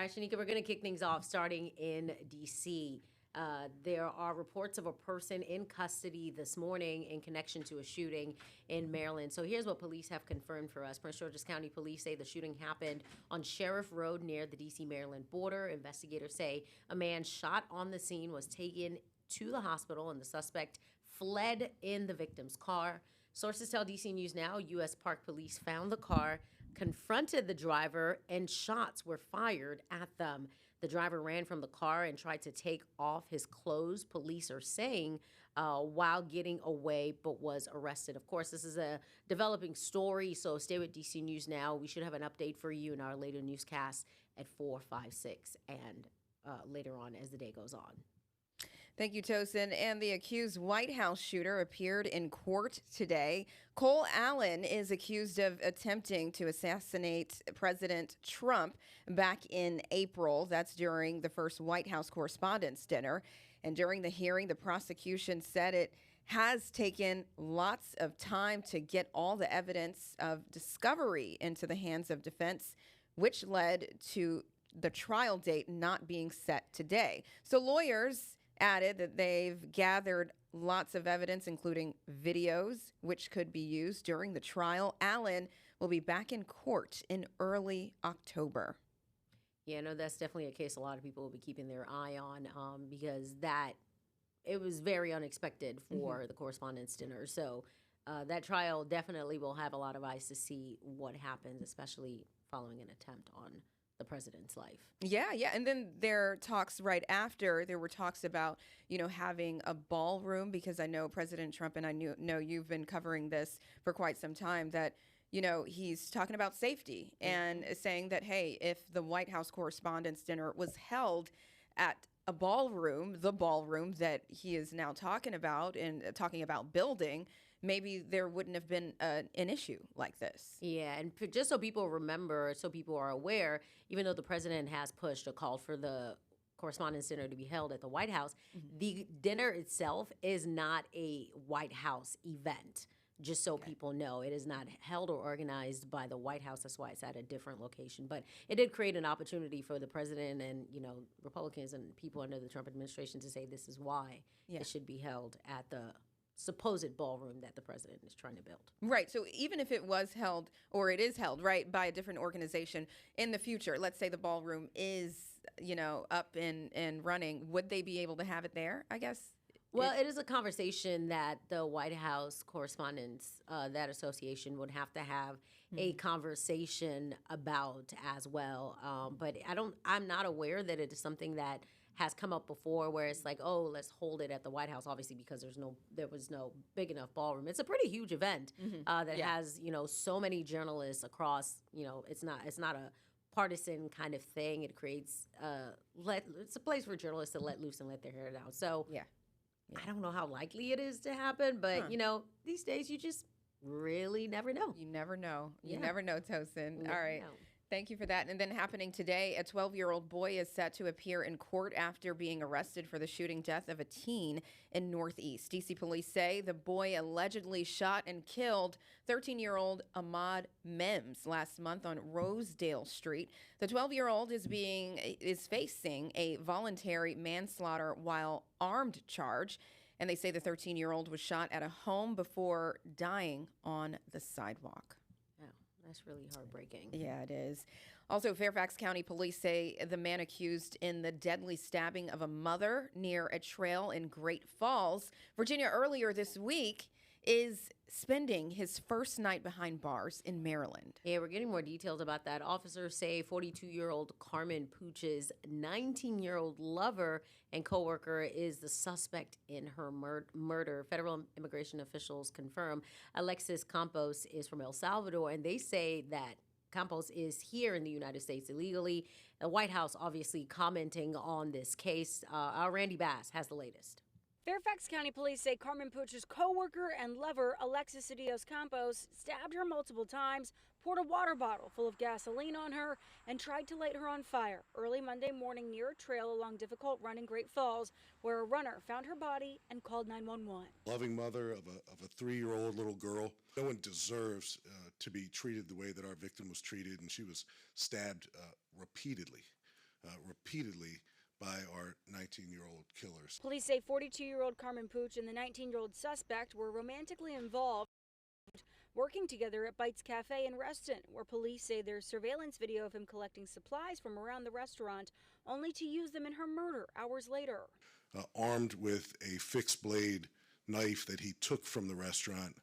All right, Shanika, we're going to kick things off starting in D.C. There are reports of a person in custody this morning in connection to a shooting in Maryland. So here's what police have confirmed for us. Prince George's County Police say the shooting happened on Sheriff Road near the D.C.-Maryland border. Investigators say a man shot on the scene was taken to the hospital, and the suspect fled in the victim's car. Sources tell DC News Now U.S. Park Police found the car, confronted the driver, and shots were fired at them. The driver ran from the car and tried to take off his clothes, police are saying, while getting away, but was arrested. Of course, this is a developing story, so stay with DC News Now. We should have an update for you in our later newscast at 4, 5, 6, and later on as the day goes on. Thank you, Tosin. And the accused White House shooter appeared in court today. Cole Allen is accused of attempting to assassinate President Trump back in April. That's during the first White House Correspondents' Dinner. And during the hearing, the prosecution said it has taken lots of time to get all the evidence of discovery into the hands of defense, which led to the trial date not being set today. So lawyers added that they've gathered lots of evidence, including videos, which could be used during the trial. Allen will be back in court in early October. Yeah, no, that's definitely a case a lot of people will be keeping their eye on because it was very unexpected for the Correspondents' Dinner. So that trial definitely will have a lot of eyes to see what happens, especially following an attempt on the president's life. Yeah. And then there were talks about, having a ballroom, because I know President Trump, and I know you've been covering this for quite some time, that, he's talking about safety and saying that, hey, if the White House Correspondents' Dinner was held at a ballroom, the ballroom that he is now talking about and talking about building, maybe there wouldn't have been an issue like this. Yeah, and just so people remember, so people are aware, even though the president has pushed a call for the Correspondents' Dinner to be held at the White House, the dinner itself is not a White House event. Just so people know, it is not held or organized by the White House. That's why it's at a different location. But it did create an opportunity for the president and, Republicans and people under the Trump administration to say this is why it should be held at the supposed ballroom that the president is trying to build. Right. So even if it was held, or it is held, right, by a different organization in the future, let's say the ballroom is, up and running, would they be able to have it there, I guess? Well, it is a conversation that the White House Correspondents, that association would have to have a conversation about as well. But I'm not aware that it is something that has come up before where it's like, oh, let's hold it at the White House, obviously because there was no big enough ballroom. It's a pretty huge event that has, so many journalists across, it's not a partisan kind of thing. It creates, it's a place for journalists to let loose and let their hair down. So I don't know how likely it is to happen, but, these days you just really never know. You never know. You never know, Tosin. All right. know. Thank you for that. And then happening today, a 12-year-old boy is set to appear in court after being arrested for the shooting death of a teen in Northeast. D.C. police say the boy allegedly shot and killed 13-year-old Ahmad Mims last month on Rosedale Street. The 12-year-old is facing a voluntary manslaughter while armed charge. And they say the 13-year-old was shot at a home before dying on the sidewalk. That's really heartbreaking. Yeah, it is. Also, Fairfax County police say the man accused in the deadly stabbing of a mother near a trail in Great Falls, Virginia, earlier this week is spending his first night behind bars in Maryland. Yeah, we're getting more details about that. Officers say 42-year-old Carmen Pooch's 19-year-old lover and coworker is the suspect in her murder. Federal immigration officials confirm Alexis Campos is from El Salvador, and they say that Campos is here in the United States illegally. The White House obviously commenting on this case. Our Randy Bass has the latest. Fairfax County police say Carmen Pooch's co-worker and lover, Alexis Dios Campos, stabbed her multiple times, poured a water bottle full of gasoline on her, and tried to light her on fire early Monday morning near a trail along Difficult Run in Great Falls, where a runner found her body and called 911. Loving mother of a 3-year-old little girl. No one deserves to be treated the way that our victim was treated, and she was stabbed repeatedly. repeatedly by our 19-year-old killers. Police say 42-year-old Carmen Pooch and the 19-year-old suspect were romantically involved, working together at Bites Cafe in Reston, where police say there's surveillance video of him collecting supplies from around the restaurant, only to use them in her murder hours later. Armed with a fixed blade knife that he took from the restaurant.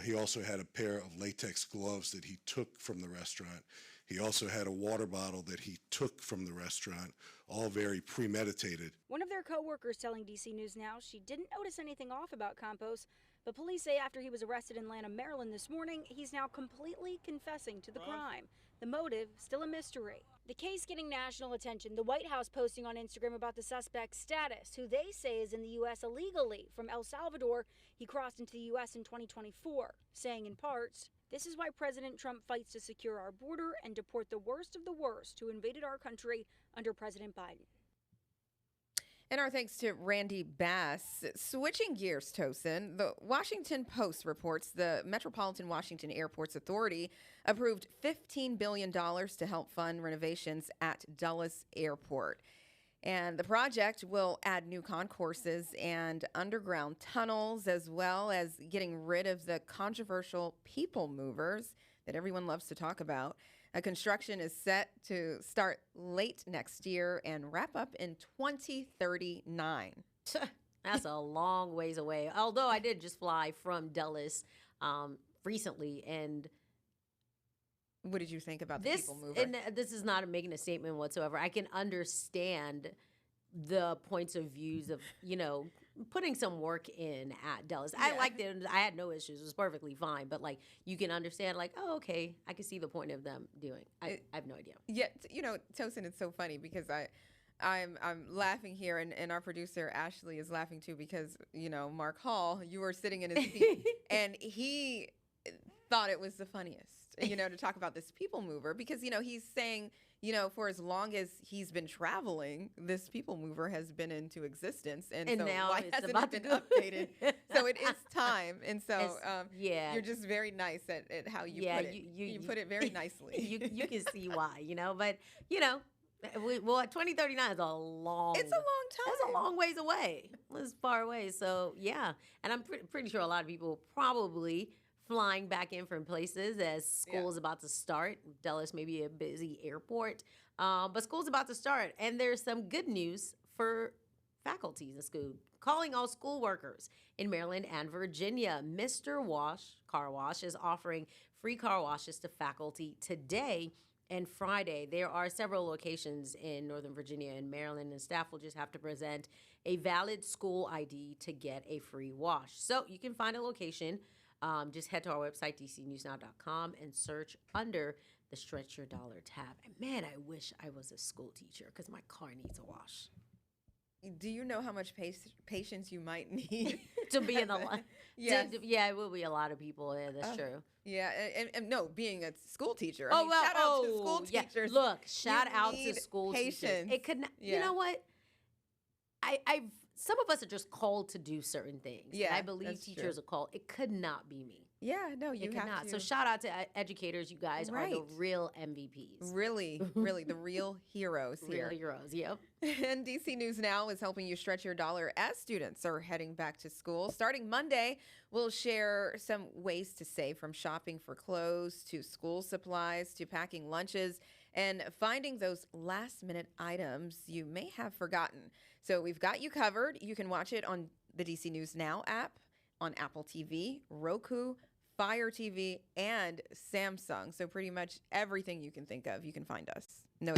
He also had a pair of latex gloves that he took from the restaurant. He also had a water bottle that he took from the restaurant, all very premeditated. One of their co-workers telling DC News Now she didn't notice anything off about Campos, but police say after he was arrested in Lanham, Maryland this morning, he's now completely confessing to the crime. The motive, still a mystery. The case getting national attention, the White House posting on Instagram about the suspect's status, who they say is in the U.S. illegally. From El Salvador, he crossed into the U.S. in 2024, saying in parts, "This is why President Trump fights to secure our border and deport the worst of the worst who invaded our country under President Biden." And our thanks to Randy Bass. Switching gears, Tosin, the Washington Post reports the Metropolitan Washington Airports Authority approved $15 billion to help fund renovations at Dulles Airport. And the project will add new concourses and underground tunnels, as well as getting rid of the controversial people movers that everyone loves to talk about. Construction is set to start late next year and wrap up in 2039. That's a long ways away. Although I did just fly from Dulles recently, and what did you think about the this, people mover? and this is not making a statement whatsoever. I can understand the points of views of, putting some work in at Dulles. I liked it. I had no issues. It was perfectly fine. But, you can understand, oh, okay, I can see the point of them doing. I have no idea. Yeah, Tosin, it's so funny because I'm laughing here, and our producer, Ashley, is laughing too because, Mark Hall, you were sitting in his seat, and he thought it was the funniest, to talk about this people mover because, he's saying, for as long as he's been traveling, this people mover has been into existence. And so now why it's hasn't about it been to go. updated? So it is time. And so yeah, you're just very nice at how you put it. You put it very nicely. you can see why, but, well, 2039 is a long. It's a long time. It's a long ways away. It's far away. So, yeah. And I'm pretty sure a lot of people probably flying back in from places as school is about to start. Dulles may be a busy airport, but school's about to start. And there's some good news for faculties in school. Calling all school workers in Maryland and Virginia. Mr. Wash Car Wash is offering free car washes to faculty today and Friday. There are several locations in Northern Virginia and Maryland, and staff will just have to present a valid school ID to get a free wash. So you can find a location. Just head to our website, dcnewsnow.com, and search under the Stretch Your Dollar tab. And man, I wish I was a school teacher because my car needs a wash. Do you know how much patience you might need to be in the line? Yes. Yeah, it will be a lot of people. Yeah, that's true. Yeah, and no, being a school teacher. Shout out to school teachers. Look, shout out to school patience. teachers. It could not, you know what? Some of us are just called to do certain things. Yeah, and I believe teachers are called. It could not be me. Yeah, no, you it have could not. to. So shout out to educators. You guys are the real MVPs. Really, the real heroes here. Real heroes, yep. And DC News Now is helping you stretch your dollar as students are heading back to school. Starting Monday, we'll share some ways to save, from shopping for clothes to school supplies to packing lunches and finding those last-minute items you may have forgotten. So we've got you covered. You can watch it on the DC News Now app, on Apple TV, Roku, Fire TV, and Samsung. So pretty much everything you can think of, you can find us. No